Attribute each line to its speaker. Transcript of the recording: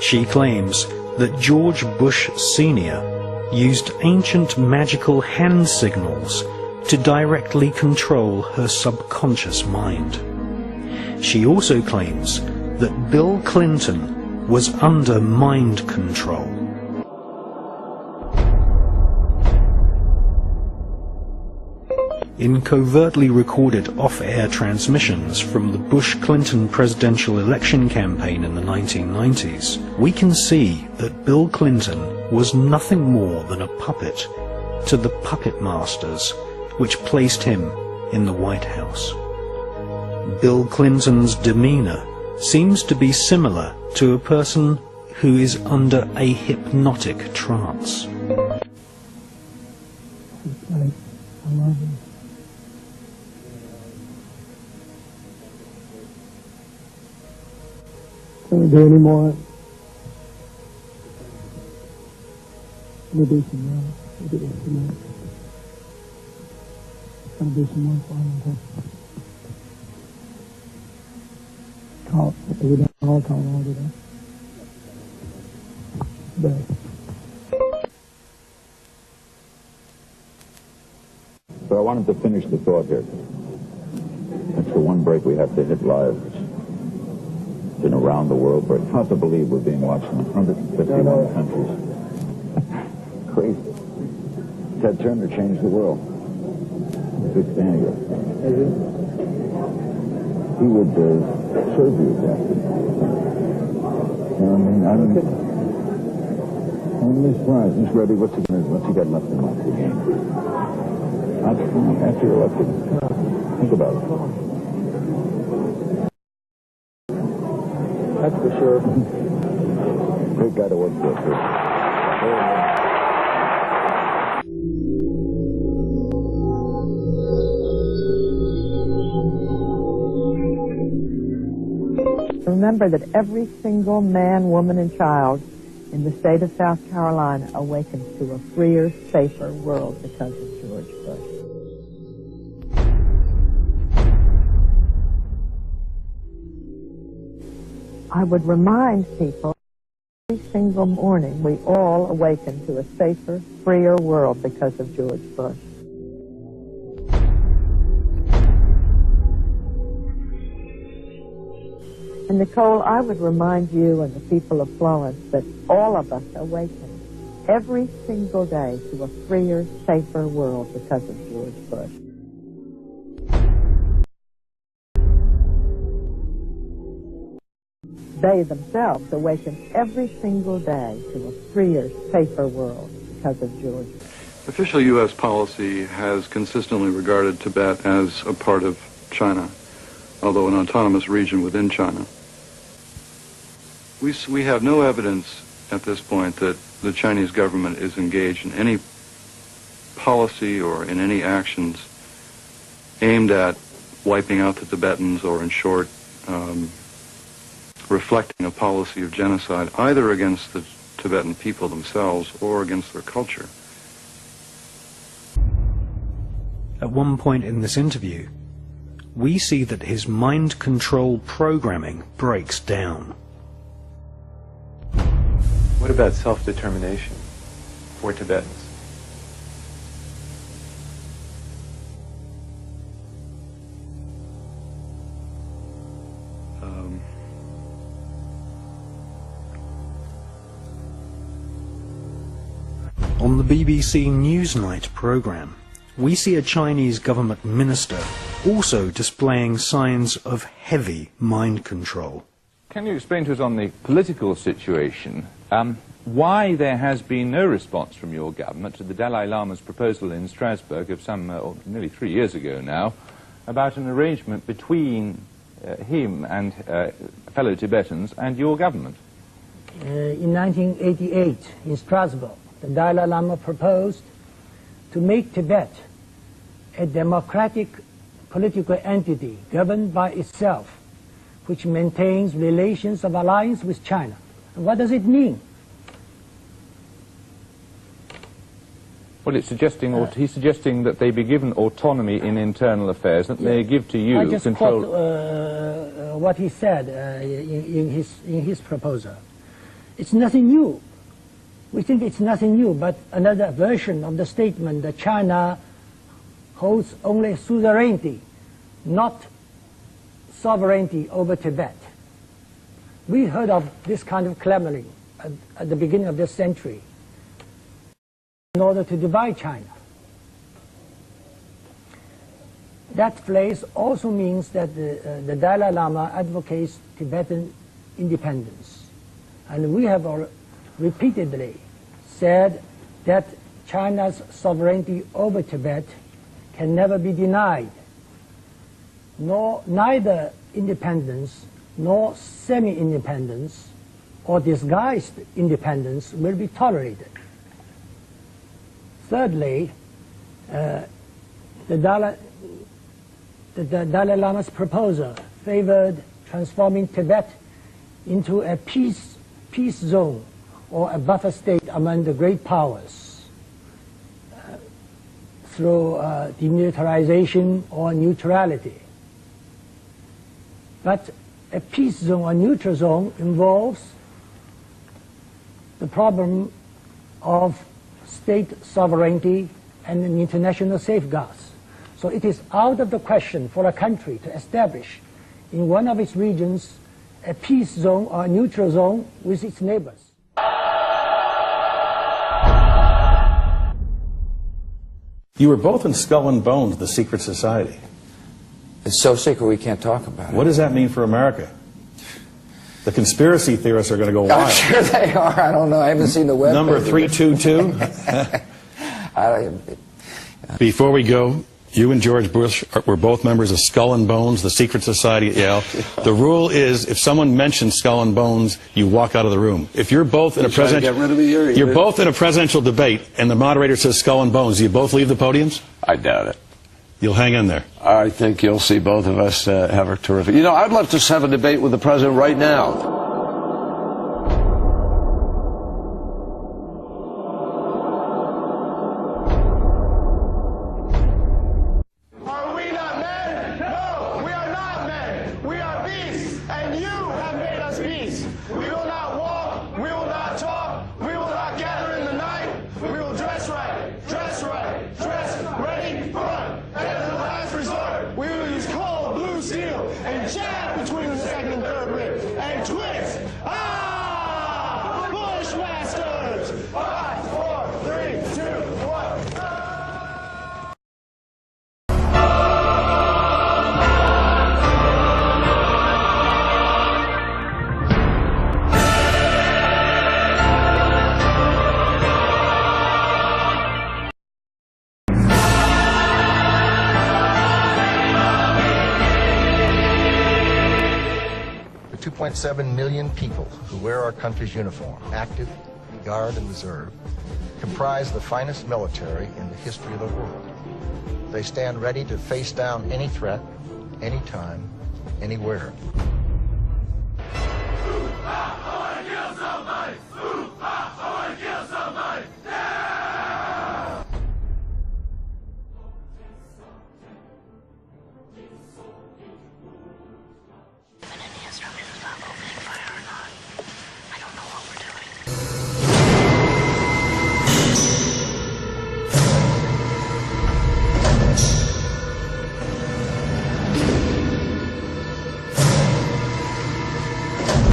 Speaker 1: She claims that George Bush Sr. used ancient magical hand signals to directly control her subconscious mind. She also claims that Bill Clinton was under mind control. In covertly recorded off-air transmissions from the Bush-Clinton presidential election campaign in the 1990s, we can see that Bill Clinton was nothing more than a puppet to the puppet masters which placed him in the White House. Bill Clinton's demeanor seems to be similar to a person who is under a hypnotic trance.
Speaker 2: I love you. Can we do any more? We'll do some more. We'll do some more. I'll do some more for you. Talk. We don't all talk all today.
Speaker 3: So I wanted to finish the thought here. That's the one break we have to hit live. It's been around the world, but it's hard to believe we're being watched in 151 countries. Crazy. Ted Turner changed the world. Big fan of yours. He would serve you exactly. You know what I mean? I'm really surprised. He's ready. What's he got left in the game? After you're elected. Think about it.
Speaker 2: That's for sure.
Speaker 3: Great guy to work for, too.
Speaker 4: Remember that every single man, woman, and child in the state of South Carolina awakens to a freer, safer world because of George Bush. I would remind people every single morning we all awaken to a safer, freer world because of George Bush. And Nicole, I would remind you and the people of Florence that all of us awaken every single day to a freer, safer world because of George Bush. They themselves awaken every single day to a freer, safer world because of George Bush.
Speaker 5: Official U.S. policy has consistently regarded Tibet as a part of China, although an autonomous region within China. We have no evidence at this point that the Chinese government is engaged in any policy or in any actions aimed at wiping out the Tibetans or, in short, reflecting a policy of genocide either against the Tibetan people themselves or against their culture.
Speaker 1: At one point in this interview, we see that his mind control programming breaks down.
Speaker 6: What about self-determination for Tibetans?
Speaker 1: On the BBC Newsnight programme, we see a Chinese government minister also displaying signs of heavy mind control.
Speaker 7: Can you explain to us on the political situation why there has been no response from your government to the Dalai Lama's proposal in Strasbourg of nearly 3 years ago now about an arrangement between him and fellow Tibetans and your government?
Speaker 2: In 1988, in Strasbourg, the Dalai Lama proposed to make Tibet a democratic political entity governed by itself, which maintains relations of alliance with China. And what does it mean?
Speaker 7: Well, it's suggesting, or he's suggesting that they be given autonomy in internal affairs, that they give to you
Speaker 2: I just
Speaker 7: control.
Speaker 2: quote what he said in his proposal. It's nothing new. We think it's nothing new, but another version of the statement that China holds only suzerainty, not sovereignty over Tibet. We heard of this kind of clamoring at the beginning of this century in order to divide China. That phrase also means that the Dalai Lama advocates Tibetan independence. And we have repeatedly said that China's sovereignty over Tibet can never be denied. Neither independence nor semi-independence or disguised independence will be tolerated. Thirdly, the Dalai Lama's proposal favored transforming Tibet into a peace zone or a buffer state among the great powers through demilitarization or neutrality. But a peace zone or neutral zone involves the problem of state sovereignty and international safeguards. So it is out of the question for a country to establish in one of its regions a peace zone or a neutral zone with its neighbors.
Speaker 8: You were both in Skull and Bones, the secret society.
Speaker 9: It's so secret we can't talk about it.
Speaker 8: What does that mean for America? The conspiracy theorists are going to go wild.
Speaker 9: I'm sure they are. I don't know. I haven't seen the web.
Speaker 8: Number 322. Before we go, you and George Bush were both members of Skull and Bones, the secret society at Yale. The rule is, if someone mentions Skull and Bones, you walk out of the room. If you're both in a you're both in a presidential debate, and the moderator says Skull and Bones, do you both leave the podiums?
Speaker 10: I doubt it.
Speaker 8: You'll hang in there.
Speaker 10: I think you'll see both of us have a terrific... You know, I'd love to have a debate with the president right now.
Speaker 11: Are we not men? No, we are not men. We are beasts, and you have made us beasts. We will not walk, we will not talk, we will not gather in the night. We will dress right, dress ready, run. And in the last resort, we will use cold blue steel and jab between the second and third rib and twist. Ah! Bushmasters! 5, 4, 3, 2, 1.
Speaker 12: The 2.7 million people who wear our country's uniform, active, guard, and reserve, comprise the finest military in the history of the world. They stand ready to face down any threat, anytime, anywhere.